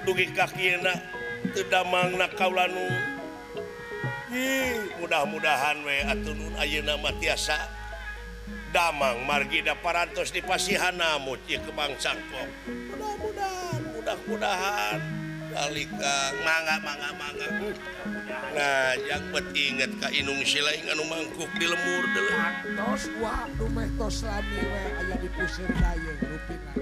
dugi kakina teu damangna kaula nun. Mudah-mudahan we atuh nun ayeuna mah tiasa damang margi da parantos di pasihana mut ieu Kemang Cangkok. Mudah-mudahan dalika mangga. Nah, yang penting inget ka Inung Silaing anu mangkuk di lemur deuleu. Tos wa dumeh tos lami we aya di puseur dayeuh rupina.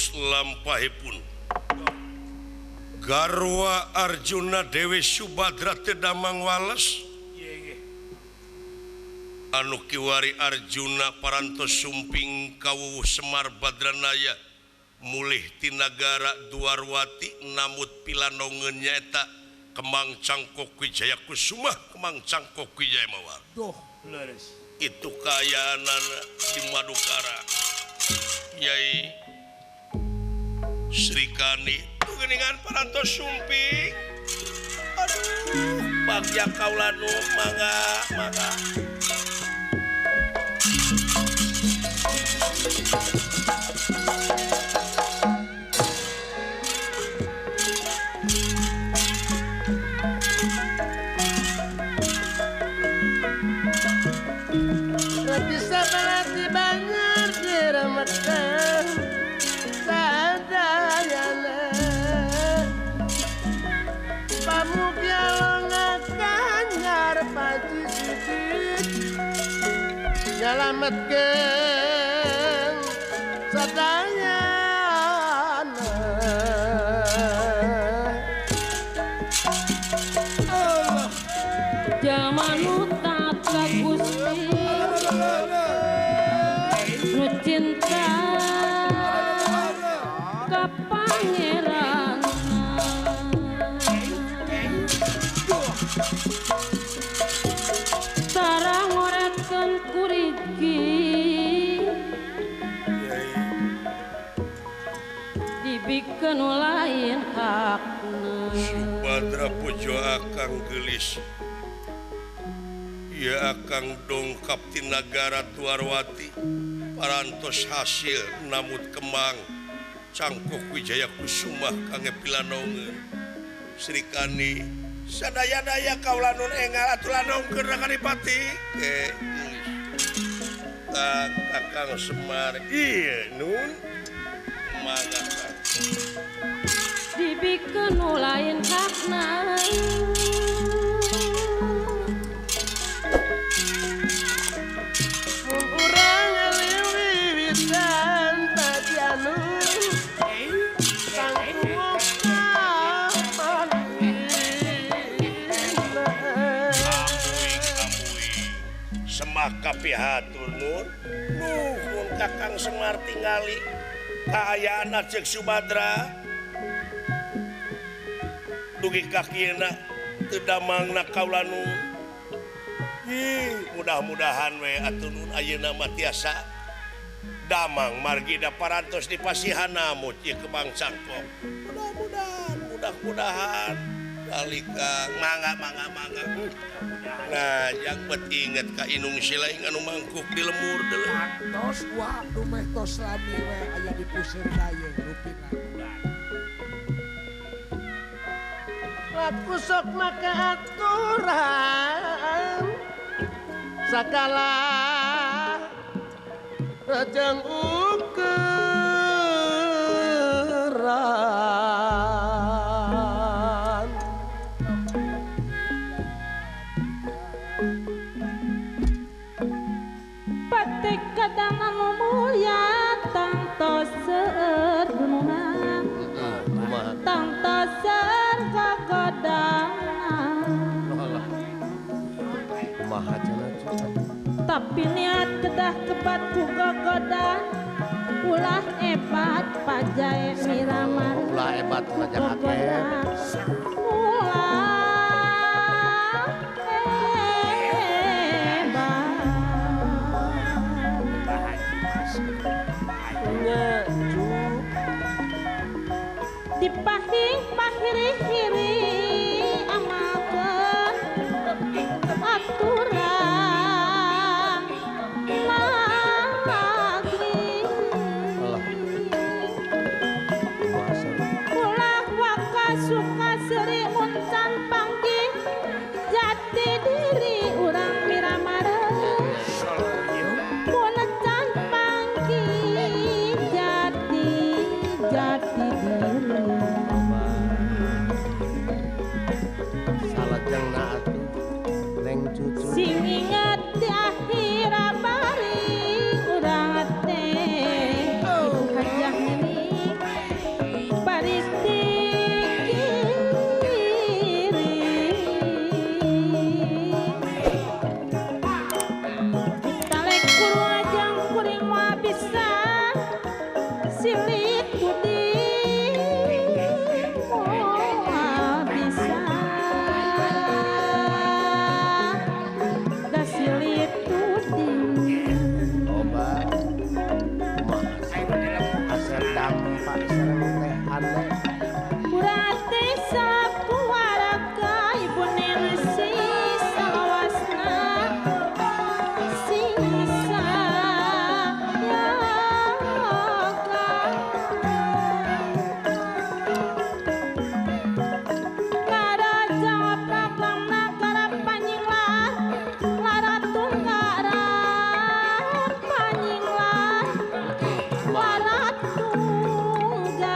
Lampahipun garwa Arjuna Dewi Subadra teu damang wales anu kiwari Arjuna parantos sumping kawuh Semar Badranaya mulih ti nagara Dwarwati namut pilanongeun nyaeta Kemang Cangkok Wijaya Kusuma Kemang Cangkok Wijaya Mawar. Duh leres itu kayaanana di Madukara Yai Sri Kandi geningan parantos sumping. Aduh, bagja kaula nu mangga. Bisa melati banyak diremetkan sadayana pamukya longakan nyar paji sidik nyalametkan sadayana Jaman utat ka Gusti nu cinta ka pangeran sareng ngoretkeun kurigi dibikeun lain hakna Subadra pujo akang gelis ya akang dongkap ti nagara Dwarwati parantos hasil namut Kemang Cangkok Wijaya Kusuma kangge pilanongeun Sri Kandi sadaya-daya kaula nun engal atulanongkeun ka Adipati ke Kakang Semar iya nun mangga dibikeun nu lain hakna mun urang wiwitan padianu sanggup semaka pihatur Nur nuhun Kakang Semar tingali kaayaan cek Subadra dugi kakieuna teu damangna kaula Nun mudah-mudahan we atuh Nun ayeuna mah tiasa damang margi da parantos di pasihana mut ieu kebang cangkok mudah-mudahan dalika mangga nah yang bet inget ka inung silaing anu mangkuk di lemur deuleu tos dua rumah tos lami we aya di puseur daya rupina laku sok make aturan sakala rajang ukuran patek kadang anu mulia tangtos seueur gunungan tangtos seueur gagodangan tapi niat kedah kebat ku gogodan ulah ebat pajae miramar ulah hebat rajang akeh ulah ebat dipahing-pahiri-hiri amalkeun aturan magri ulah waka suka seri muncan panggih jati diri urang miramareun mun can panggih jati diri salajengna atuh neng cucu sing ingat di akhir bari urang teh hajah ini baris di kiri talek kuru ajang kuring moal bisa silit budi moal bisa da silit budi obat asal dampak sereng teh aneh Urate sakuaraga ibu nenesi salawasna sisa Lara jawab prabang nagara panyinglah Lara tunggara panyinglah Lara tunggar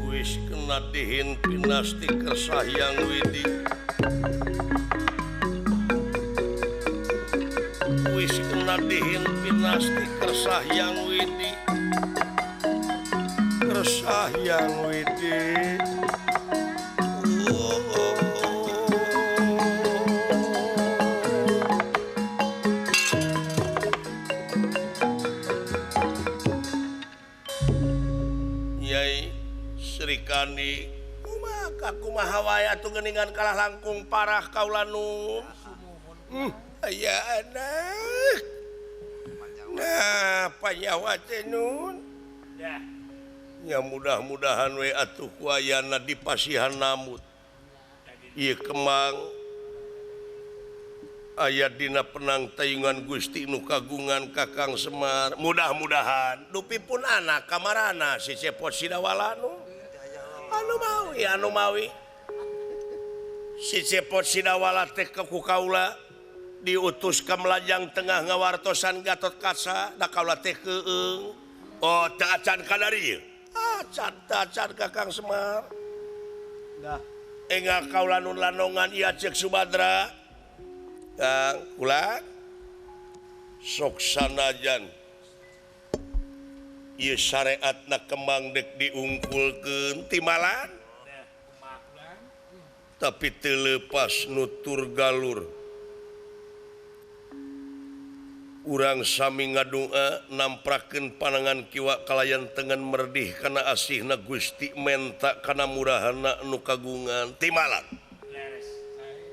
wis kena dihin pinasti kersah yang widi wis kena dihin pinasti kersah yang widi kersah yang widi Nyai Sri Kandi kumaha wae atuh geuningan kalah langkung parah kaula Nun aya anak Nah panyawa nun ya mudah-mudahan we atuh kuayana di pasihan namut ieu kemang ayat dina penang tayungan Gusti nu kagungan Kakang Semar mudah-mudahan dupi pun anak kamarana si Cepot Sidawala anu mawi si Cepot Sidawala teh ku kaula diutus ka Melajang Tengah ngawartosan Gatot Kaca da kaula teh keung oh teu acan ka dari acan Kakang Semar dah enggak kaula nun lanongan ieu cek Subadra Kang kula sok sanajan ieu syariatna kembang dek diungkulkeun timalan tapi teu leupas nutur galur urang sami ngadua namprakeun panangan kiwa kalayan tengen merdih kana asihna Gusti menta kana murahana nu kagungan timalan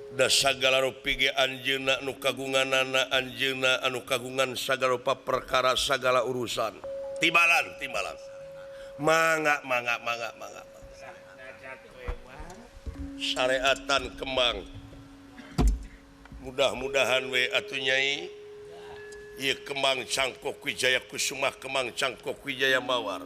da sagala rupi ge anjeunna nu kagunganana anjeunna anu kagungan sagala rupa perkara sagala urusan timalan mangga syariatan kembang mudah-mudahan we atuh nyai ieu kembang Cangkok Wijaya Kusuma kembang Cangkok Wijaya Mawar